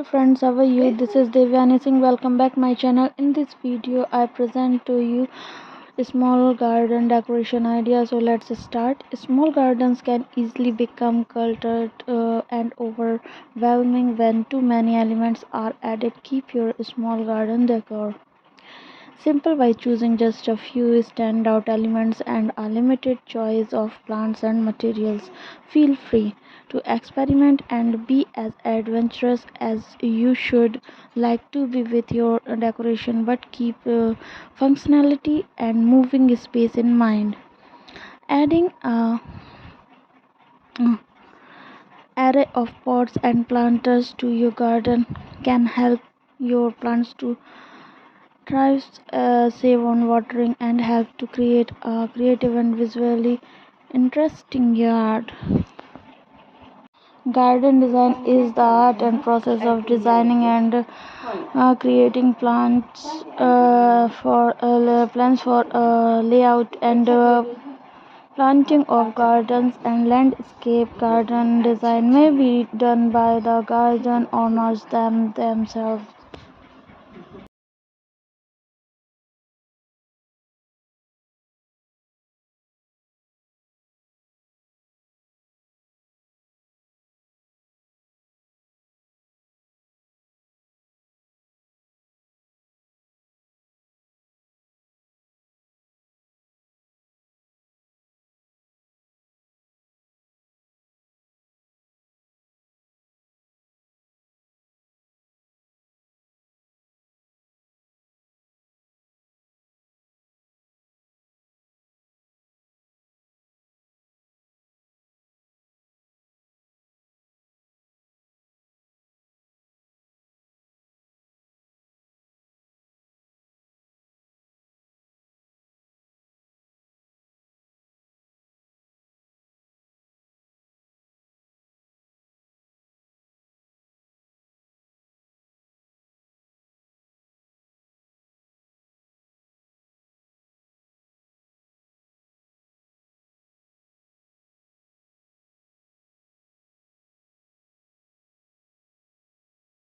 Friends, how are you? This is Devyani Singh. Welcome back my channel. In this video I present to you a small garden decoration idea. So let's start. Small gardens can easily become cluttered and overwhelming when too many elements are added. Keep your small garden decor simple by choosing just a few standout elements and a limited choice of plants and materials. Feel free to experiment and be as adventurous as you should like to be with your decoration, but keep functionality and moving space in mind. Adding a array of pots and planters to your garden can help your plants to thrive, save on watering, and help to create a creative and visually interesting yard. Garden design is the art and process of designing and creating plans for layout and planting of gardens and landscape. Garden design may be done by the garden owners themselves